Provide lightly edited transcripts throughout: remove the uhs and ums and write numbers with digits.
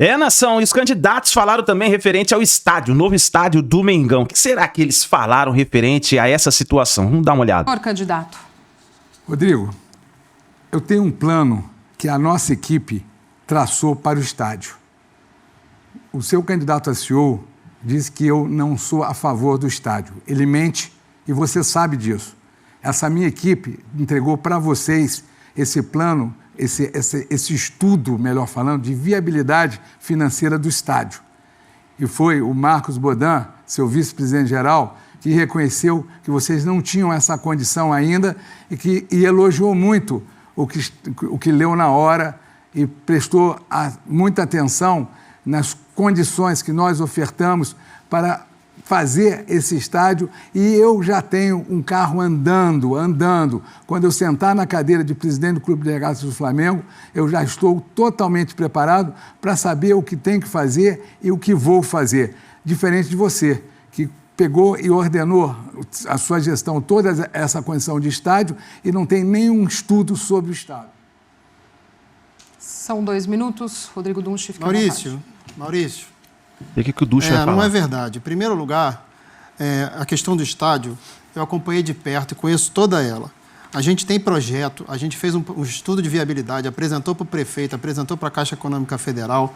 Nação, e os candidatos falaram também referente ao estádio, o novo estádio do Mengão. O que será que eles falaram referente a essa situação? Vamos dar uma olhada. Senhor candidato. Rodrigo, eu tenho um plano que a nossa equipe traçou para o estádio. O seu candidato a CEO disse que eu não sou a favor do estádio. Ele mente e você sabe disso. Essa minha equipe entregou para vocês esse plano, esse estudo, melhor falando, de viabilidade financeira do estádio. E foi o Marcos Bodan, seu vice-presidente-geral, que reconheceu que vocês não tinham essa condição ainda e elogiou muito o que leu na hora e prestou muita atenção nas condições que nós ofertamos para fazer esse estádio, e eu já tenho um carro andando. Quando eu sentar na cadeira de presidente do Clube de Regatas do Flamengo, eu já estou totalmente preparado para saber o que tem que fazer e o que vou fazer. Diferente de você, que pegou e ordenou a sua gestão, toda essa condição de estádio, e não tem nenhum estudo sobre o estádio. São 2 minutos. Rodrigo Dunche, fica Maurício. E o que o Dunche vai falar? Não é verdade. Em primeiro lugar, a questão do estádio, eu acompanhei de perto e conheço toda ela. A gente tem projeto, a gente fez um estudo de viabilidade, apresentou para o prefeito, apresentou para a Caixa Econômica Federal.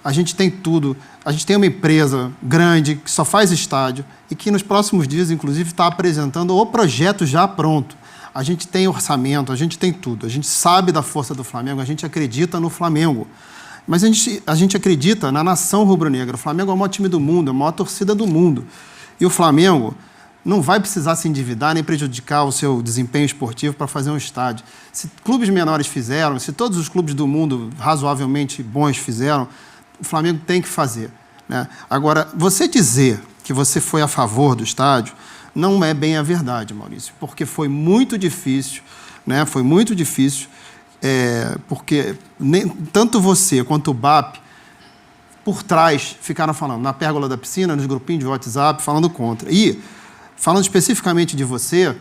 A gente tem tudo. A gente tem uma empresa grande que só faz estádio e que nos próximos dias, inclusive, está apresentando o projeto já pronto. A gente tem orçamento, a gente tem tudo. A gente sabe da força do Flamengo, a gente acredita no Flamengo. Mas a gente acredita na nação rubro-negra. O Flamengo é o maior time do mundo, é a maior torcida do mundo. E o Flamengo não vai precisar se endividar nem prejudicar o seu desempenho esportivo para fazer um estádio. Se clubes menores fizeram, se todos os clubes do mundo razoavelmente bons fizeram, o Flamengo tem que fazer, né? Agora, você dizer que você foi a favor do estádio não é bem a verdade, Maurício, porque foi muito difícil, né? Foi muito difícil. Porque tanto você quanto o BAP, por trás, ficaram falando, na pérgola da piscina, nos grupinhos de WhatsApp, falando contra. E, falando especificamente de você,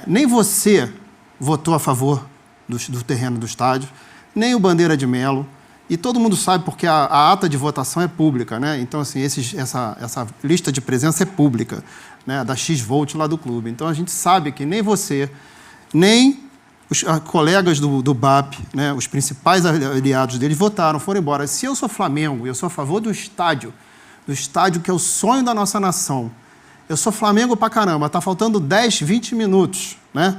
nem você votou a favor do terreno do estádio, nem o Bandeira de Melo, e todo mundo sabe porque a ata de votação é pública, né? Então, assim, essa lista de presença é pública, né? Da X-Volt lá do clube. Então, a gente sabe que nem você, nem os colegas do BAP, né, os principais aliados deles, votaram, foram embora. Se eu sou Flamengo, eu sou a favor do estádio que é o sonho da nossa nação. Eu sou Flamengo pra caramba, está faltando 10, 20 minutos, né,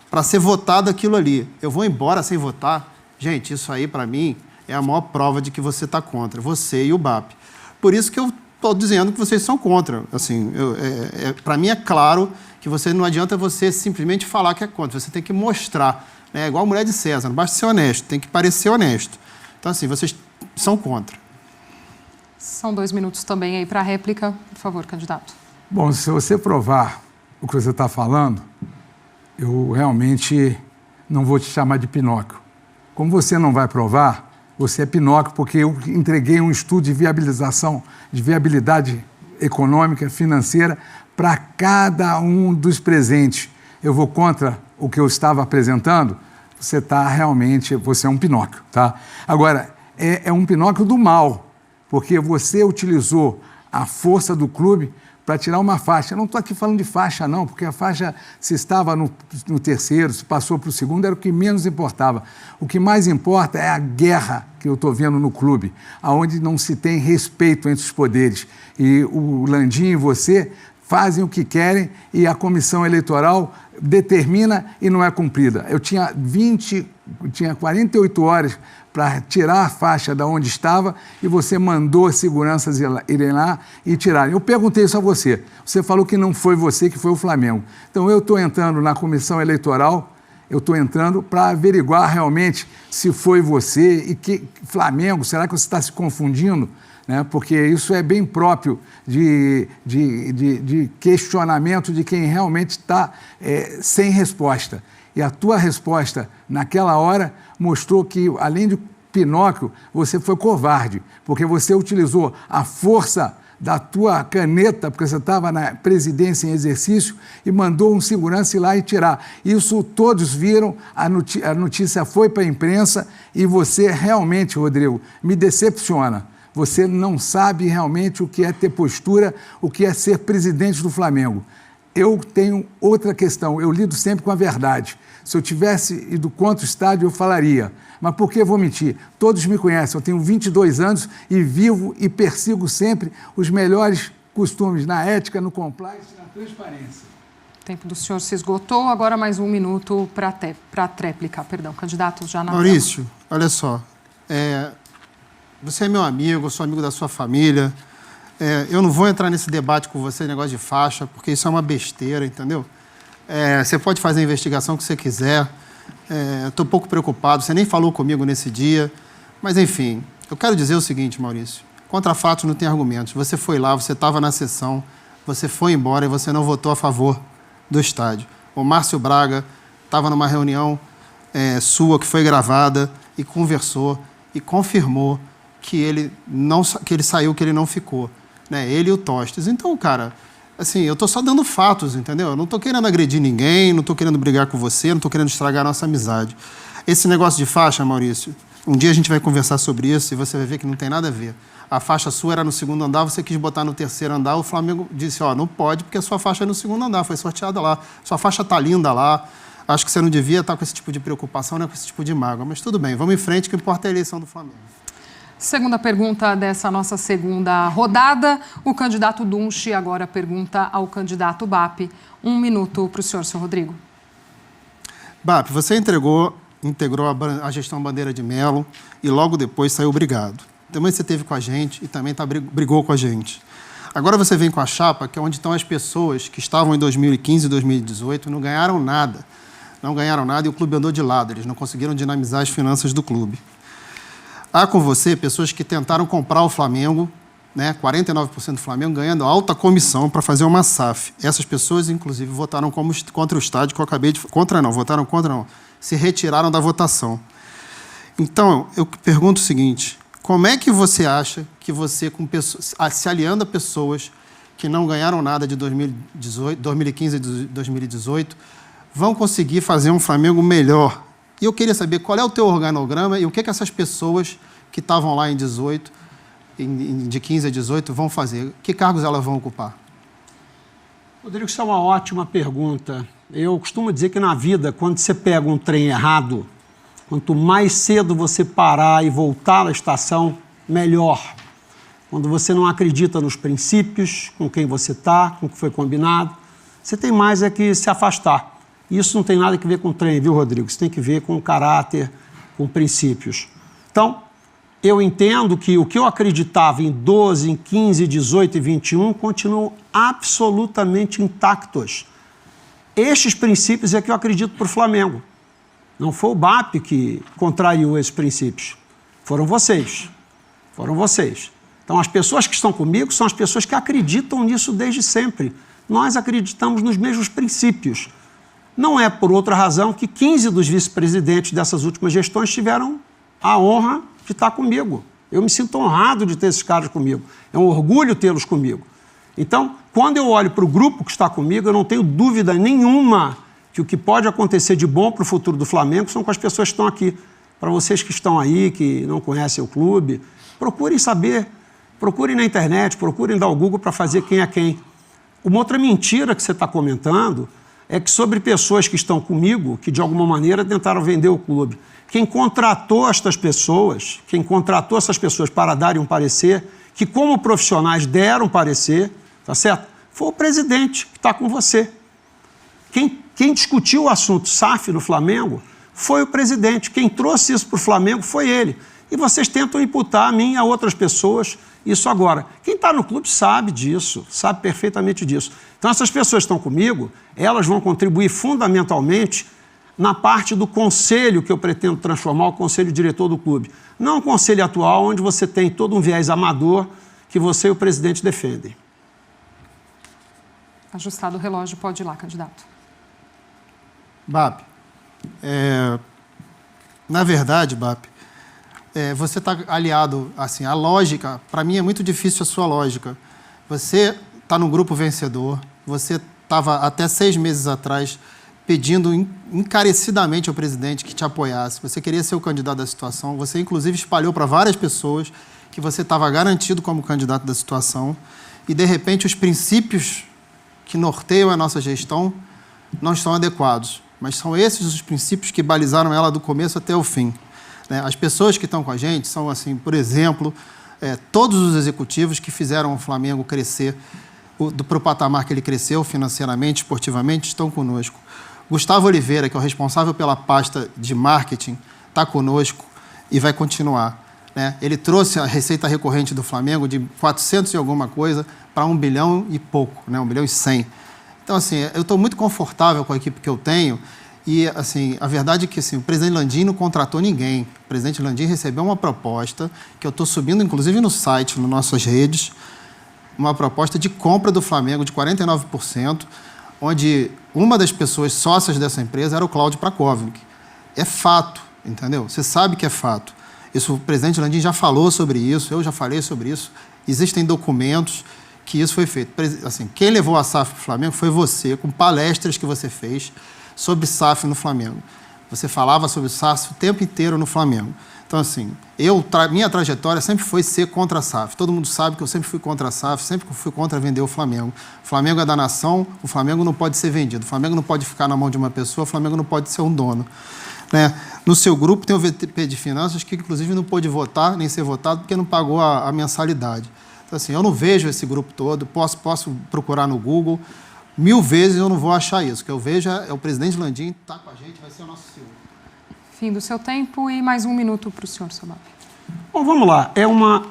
para ser votado aquilo ali. Eu vou embora sem votar? Gente, isso aí, para mim, é a maior prova de que você está contra, você e o BAP. Por isso que eu estou dizendo que vocês são contra. Assim, para mim é claro que não adianta você simplesmente falar que é contra, você tem que mostrar, né? Igual a mulher de César, não basta ser honesto, tem que parecer honesto. Então, assim, vocês são contra. São 2 minutos também aí para a réplica. Por favor, candidato. Bom, se você provar o que você está falando, eu realmente não vou te chamar de Pinóquio. Como você não vai provar, você é Pinóquio, porque eu entreguei um estudo de viabilidade econômica, financeira, para cada um dos presentes. Eu vou contra o que eu estava apresentando, você é um Pinóquio, tá? Agora, é um Pinóquio do mal, porque você utilizou a força do clube para tirar uma faixa. Eu não estou aqui falando de faixa, não, porque a faixa, se estava no terceiro, se passou para o segundo, era o que menos importava. O que mais importa é a guerra que eu estou vendo no clube, onde não se tem respeito entre os poderes. E o Landim e você fazem o que querem e a comissão eleitoral determina e não é cumprida. Eu tinha 48 horas para tirar a faixa de onde estava e você mandou seguranças irem lá e tirarem. Eu perguntei isso a você. Você falou que não foi você, que foi o Flamengo. Então, eu estou entrando na comissão eleitoral, eu estou entrando para averiguar realmente se foi você e que Flamengo, será que você está se confundindo? Né? Porque isso é bem próprio de questionamento de quem realmente está sem resposta. E a tua resposta, naquela hora, mostrou que, além de Pinóquio, você foi covarde, porque você utilizou a força da tua caneta, porque você estava na presidência em exercício, e mandou um segurança ir lá e tirar. Isso todos viram, a notícia foi para a imprensa, e você realmente, Rodrigo, me decepciona. Você não sabe realmente o que é ter postura, o que é ser presidente do Flamengo. Eu tenho outra questão, eu lido sempre com a verdade. Se eu tivesse ido contra o estádio, eu falaria. Mas por que vou mentir? Todos me conhecem, eu tenho 22 anos e vivo e persigo sempre os melhores costumes na ética, no compliance e na transparência. O tempo do senhor se esgotou, agora mais 1 minuto para a tréplica. Perdão, candidato já na Maurício, olha só, você é meu amigo, eu sou amigo da sua família, eu não vou entrar nesse debate com você, negócio de faixa, porque isso é uma besteira, entendeu? Você pode fazer a investigação que você quiser, estou um pouco preocupado, você nem falou comigo nesse dia, mas enfim, eu quero dizer o seguinte, Maurício, contra fatos não tem argumentos, você foi lá, você estava na sessão, você foi embora e você não votou a favor do estádio. O Márcio Braga estava numa reunião sua que foi gravada e conversou e confirmou que ele saiu, que ele não ficou, né? Ele e o Tostes. Então, cara, assim, eu tô só dando fatos, entendeu? Eu não tô querendo agredir ninguém, não tô querendo brigar com você, não tô querendo estragar a nossa amizade. Esse negócio de faixa, Maurício, um dia a gente vai conversar sobre isso e você vai ver que não tem nada a ver. A faixa sua era no 2º andar, você quis botar no 3º andar, o Flamengo disse, não pode, porque a sua faixa é no 2º andar, foi sorteada lá. Sua faixa tá linda lá, acho que você não devia estar com esse tipo de preocupação, né, com esse tipo de mágoa. Mas tudo bem, vamos em frente, o que importa é a eleição do Flamengo. Segunda pergunta dessa nossa segunda rodada. O candidato Dunche agora pergunta ao candidato BAP. 1 minuto para o senhor Rodrigo. BAP, você integrou a gestão Bandeira de Melo e logo depois saiu brigado. Também você esteve com a gente e também brigou com a gente. Agora você vem com a chapa, que é onde estão as pessoas que estavam em 2015 e 2018, não ganharam nada. Não ganharam nada e o clube andou de lado. Eles não conseguiram dinamizar as finanças do clube. Há com você pessoas que tentaram comprar o Flamengo, né, 49% do Flamengo, ganhando alta comissão para fazer uma SAF. Essas pessoas, inclusive, votaram contra o estádio, que eu acabei de... votaram contra não. Se retiraram da votação. Então, eu pergunto o seguinte, como é que você acha que você, se aliando a pessoas que não ganharam nada de 2015 e 2018, vão conseguir fazer um Flamengo melhor? E eu queria saber qual é o teu organograma e o que essas pessoas que estavam lá em 18, de 15 a 18, vão fazer. Que cargos elas vão ocupar? Rodrigo, isso é uma ótima pergunta. Eu costumo dizer que na vida, quando você pega um trem errado, quanto mais cedo você parar e voltar à estação, melhor. Quando você não acredita nos princípios, com quem você está, com o que foi combinado, você tem mais é que se afastar. Isso não tem nada a ver com trem, viu, Rodrigo? Isso tem que ver com caráter, com princípios. Então, eu entendo que o que eu acreditava em 12, em 15, 18 e 21 continuam absolutamente intactos. Estes princípios é que eu acredito para o Flamengo. Não foi o BAP que contrariou esses princípios. Foram vocês. Foram vocês. Então, as pessoas que estão comigo são as pessoas que acreditam nisso desde sempre. Nós acreditamos nos mesmos princípios. Não é por outra razão que 15 dos vice-presidentes dessas últimas gestões tiveram a honra de estar comigo. Eu me sinto honrado de ter esses caras comigo. É um orgulho tê-los comigo. Então, quando eu olho para o grupo que está comigo, eu não tenho dúvida nenhuma que o que pode acontecer de bom para o futuro do Flamengo são com as pessoas que estão aqui. Para vocês que estão aí, que não conhecem o clube, procurem saber, procurem na internet, procurem dar o Google para fazer quem é quem. Uma outra mentira que você está comentando é que sobre pessoas que estão comigo, que de alguma maneira tentaram vender o clube. Quem contratou essas pessoas para darem um parecer, que como profissionais deram parecer, tá certo? Foi o presidente que está com você. Quem discutiu o assunto SAF no Flamengo foi o presidente. Quem trouxe isso para o Flamengo foi ele. E vocês tentam imputar a mim e a outras pessoas isso agora. Quem está no clube sabe disso, sabe perfeitamente disso. Então, essas pessoas que estão comigo, elas vão contribuir fundamentalmente na parte do conselho que eu pretendo transformar o conselho diretor do clube. Não o conselho atual, onde você tem todo um viés amador que você e o presidente defendem. Ajustado o relógio, pode ir lá, candidato. BAP, na verdade, BAP, você está aliado, assim, a lógica, para mim é muito difícil a sua lógica. Você está no grupo vencedor, você estava até 6 meses atrás pedindo encarecidamente ao presidente que te apoiasse, você queria ser o candidato da situação, você inclusive espalhou para várias pessoas que você estava garantido como candidato da situação e, de repente, os princípios que norteiam a nossa gestão não estão adequados, mas são esses os princípios que balizaram ela do começo até o fim. Né? As pessoas que estão com a gente são, assim, por exemplo, todos os executivos que fizeram o Flamengo crescer para o patamar que ele cresceu financeiramente, esportivamente, estão conosco. Gustavo Oliveira, que é o responsável pela pasta de marketing, está conosco e vai continuar. Né? Ele trouxe a receita recorrente do Flamengo de 400 e alguma coisa para 1 bilhão e pouco, né? 1 bilhão e 100. Então, assim, eu estou muito confortável com a equipe que eu tenho e, assim, a verdade é que assim, o presidente Landim não contratou ninguém. O presidente Landim recebeu uma proposta que eu estou subindo, inclusive, no site, nas nossas redes, uma proposta de compra do Flamengo de 49%, onde uma das pessoas sócias dessa empresa era o Cláudio Prakovic. É fato, entendeu? Você sabe que é fato. Isso, o presidente Landim já falou sobre isso, eu já falei sobre isso. Existem documentos que isso foi feito. Assim, quem levou a SAF para o Flamengo foi você, com palestras que você fez sobre SAF no Flamengo. Você falava sobre SAF o tempo inteiro no Flamengo. Então, assim, minha trajetória sempre foi ser contra a SAF. Todo mundo sabe que eu sempre fui contra a SAF, sempre fui contra vender o Flamengo. O Flamengo é da nação, o Flamengo não pode ser vendido. O Flamengo não pode ficar na mão de uma pessoa, o Flamengo não pode ser um dono. Né? No seu grupo tem o VP de Finanças, que inclusive não pôde votar, nem ser votado, porque não pagou a mensalidade. Então, assim, eu não vejo esse grupo todo, posso procurar no Google, 1000 vezes eu não vou achar isso. O que eu vejo é o presidente Landim está com a gente, vai ser o nosso senhor. Fim do seu tempo e mais 1 minuto para o senhor Sabag. Bom, vamos lá. É uma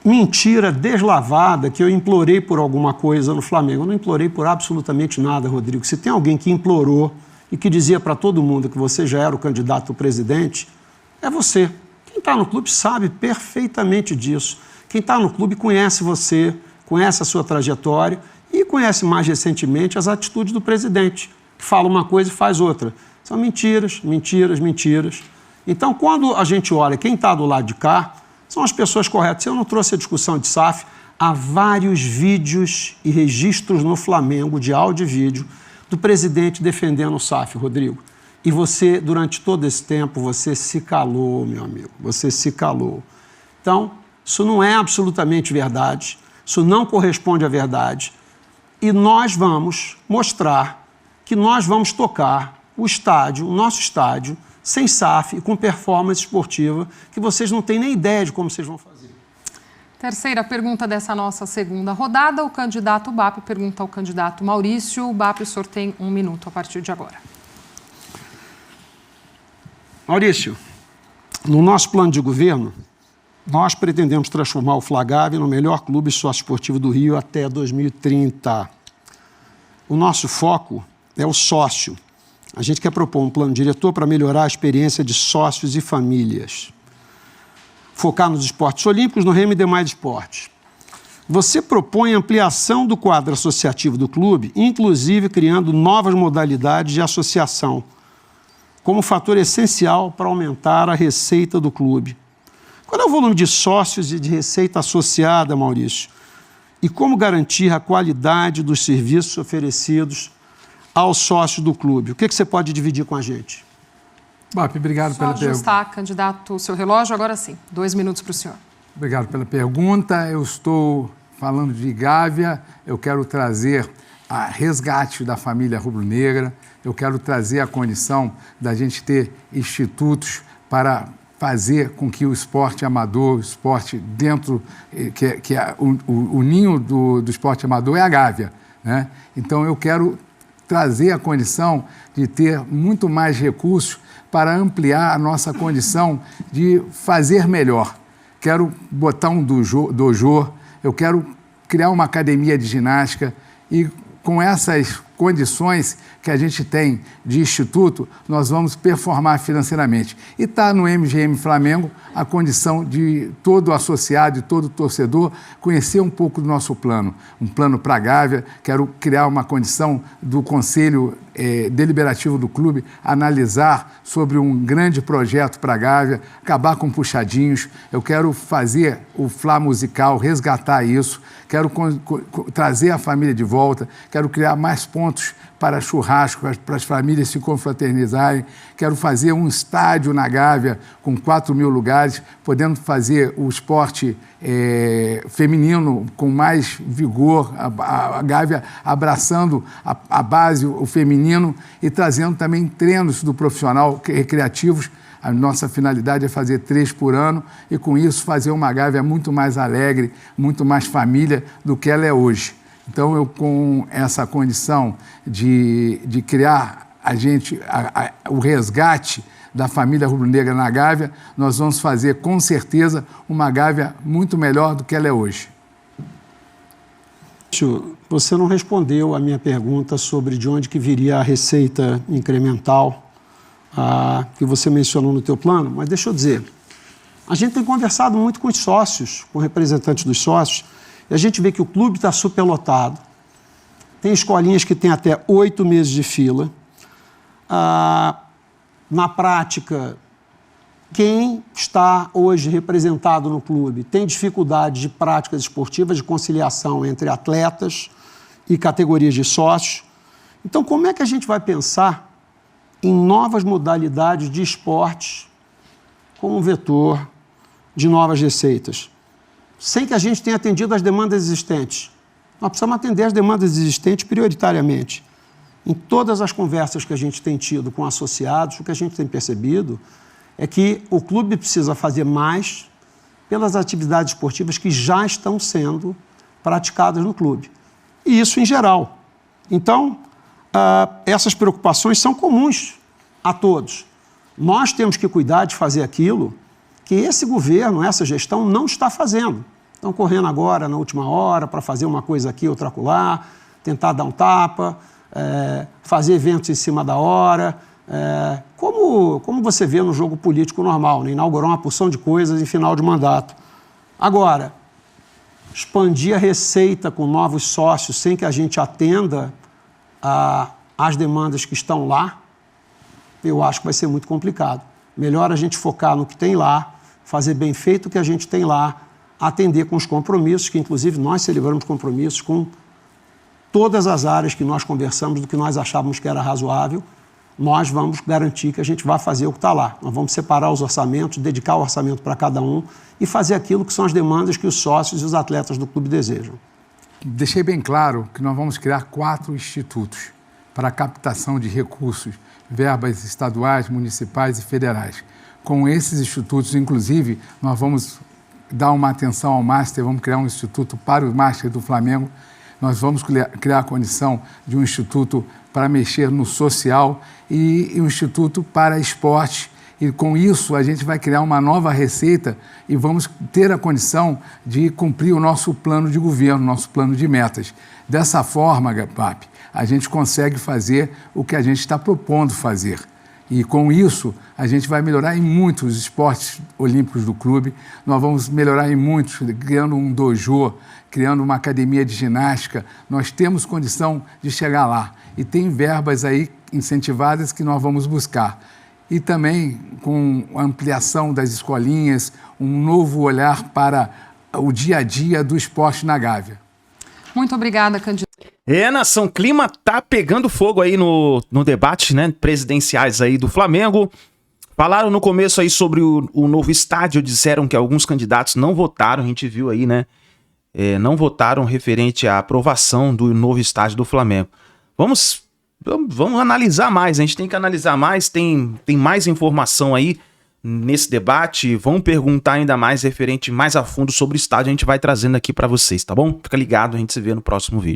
mentira deslavada que eu implorei por alguma coisa no Flamengo. Eu não implorei por absolutamente nada, Rodrigo. Se tem alguém que implorou e que dizia para todo mundo que você já era o candidato a presidente, é você. Quem está no clube sabe perfeitamente disso. Quem está no clube conhece você, conhece a sua trajetória e conhece mais recentemente as atitudes do presidente, que fala uma coisa e faz outra. São mentiras, mentiras, mentiras. Então, quando a gente olha quem está do lado de cá, são as pessoas corretas. Eu não trouxe a discussão de SAF, há vários vídeos e registros no Flamengo, de áudio e vídeo, do presidente defendendo o SAF, Rodrigo. E você, durante todo esse tempo, você se calou, meu amigo, você se calou. Então, isso não é absolutamente verdade, isso não corresponde à verdade. E nós vamos mostrar que nós vamos tocar o estádio, o nosso estádio, sem SAF e com performance esportiva, que vocês não têm nem ideia de como vocês vão fazer. Terceira pergunta dessa nossa segunda rodada. O candidato BAP pergunta ao candidato Maurício. O BAP, o senhor tem 1 minuto a partir de agora. Maurício, no nosso plano de governo, nós pretendemos transformar o Flagave no melhor clube socioesportivo do Rio até 2030. O nosso foco é o sócio. A gente quer propor um plano diretor para melhorar a experiência de sócios e famílias. Focar nos esportes olímpicos, no remo e demais esportes. Você propõe ampliação do quadro associativo do clube, inclusive criando novas modalidades de associação, como fator essencial para aumentar a receita do clube. Qual é o volume de sócios e de receita associada, Maurício? E como garantir a qualidade dos serviços oferecidos aos sócios do clube? O que você pode dividir com a gente? BAP, obrigado pela pergunta. Só ajustar, candidato, o seu relógio. Agora sim, 2 minutos para o senhor. Obrigado pela pergunta. Eu estou falando de Gávea, eu quero trazer a resgate da família rubro-negra, eu quero trazer a condição da gente ter institutos para fazer com que o esporte amador, o esporte dentro, que é o ninho do esporte amador é a Gávea, né? Então eu quero trazer a condição de ter muito mais recursos para ampliar a nossa condição de fazer melhor. Quero botar um dojo, eu quero criar uma academia de ginástica e com essas condições que a gente tem de instituto, nós vamos performar financeiramente. E está no MGM Flamengo a condição de todo associado e todo torcedor conhecer um pouco do nosso plano. Um plano para a Gávea, quero criar uma condição do Conselho deliberativo do clube analisar sobre um grande projeto para a Gávea, acabar com puxadinhos. Eu quero fazer o Fla musical, resgatar isso, quero trazer a família de volta, quero criar mais pontos para churrasco, para as famílias se confraternizarem. Quero fazer um estádio na Gávea com 4.000 lugares, podendo fazer o esporte feminino com mais vigor, a Gávea abraçando a base, o feminino, e trazendo também treinos do profissional recreativos. A nossa finalidade é fazer 3 por ano e, com isso, fazer uma Gávea muito mais alegre, muito mais família do que ela é hoje. Então, eu, com essa condição de criar o resgate da família rubro-negra na Gávea, nós vamos fazer, com certeza, uma Gávea muito melhor do que ela é hoje. Você não respondeu a minha pergunta sobre de onde que viria a receita incremental que você mencionou no teu plano, mas deixa eu dizer, a gente tem conversado muito com os sócios, com representantes dos sócios, e a gente vê que o clube está superlotado, tem escolinhas que têm até 8 meses de fila. Na prática, quem está hoje representado no clube tem dificuldade de práticas esportivas, de conciliação entre atletas e categorias de sócios. Então, como é que a gente vai pensar em novas modalidades de esportes como um vetor de novas receitas, sem que a gente tenha atendido as demandas existentes? Nós precisamos atender as demandas existentes prioritariamente. Em todas as conversas que a gente tem tido com associados, o que a gente tem percebido é que o clube precisa fazer mais pelas atividades esportivas que já estão sendo praticadas no clube. E isso em geral. Então, essas preocupações são comuns a todos. Nós temos que cuidar de fazer aquilo que esse governo, essa gestão, não está fazendo. Estão correndo agora, na última hora, para fazer uma coisa aqui, outra acolá, tentar dar um tapa, fazer eventos em cima da hora, como você vê no jogo político normal, né? Inaugurar uma porção de coisas em final de mandato. Agora, expandir a receita com novos sócios sem que a gente atenda às demandas que estão lá, eu acho que vai ser muito complicado. Melhor a gente focar no que tem lá, fazer bem feito o que a gente tem lá, atender com os compromissos, que inclusive nós celebramos compromissos com todas as áreas que nós conversamos, do que nós achávamos que era razoável. Nós vamos garantir que a gente vai fazer o que está lá. Nós vamos separar os orçamentos, dedicar o orçamento para cada um e fazer aquilo que são as demandas que os sócios e os atletas do clube desejam. Deixei bem claro que nós vamos criar 4 institutos para a captação de recursos, verbas estaduais, municipais e federais. Com esses institutos, inclusive, nós vamos dar uma atenção ao Master, vamos criar um instituto para o Master do Flamengo, nós vamos criar a condição de um instituto para mexer no social e um instituto para esporte. E com isso a gente vai criar uma nova receita e vamos ter a condição de cumprir o nosso plano de governo, nosso plano de metas. Dessa forma, Papi, a gente consegue fazer o que a gente está propondo fazer. E com isso, a gente vai melhorar em muito os esportes olímpicos do clube, nós vamos melhorar em muitos, criando um dojo, criando uma academia de ginástica. Nós temos condição de chegar lá e tem verbas aí incentivadas que nós vamos buscar. E também com a ampliação das escolinhas, um novo olhar para o dia a dia do esporte na Gávea. Muito obrigada, candidato. Nação, clima tá pegando fogo aí no debate, né, presidenciais aí do Flamengo. Falaram no começo aí sobre o novo estádio, disseram que alguns candidatos não votaram, a gente viu aí, né, não votaram referente à aprovação do novo estádio do Flamengo. Vamos analisar mais, a gente tem que analisar mais, tem mais informação aí nesse debate, vão perguntar ainda mais referente mais a fundo sobre o estádio, a gente vai trazendo aqui para vocês, tá bom? Fica ligado, a gente se vê no próximo vídeo.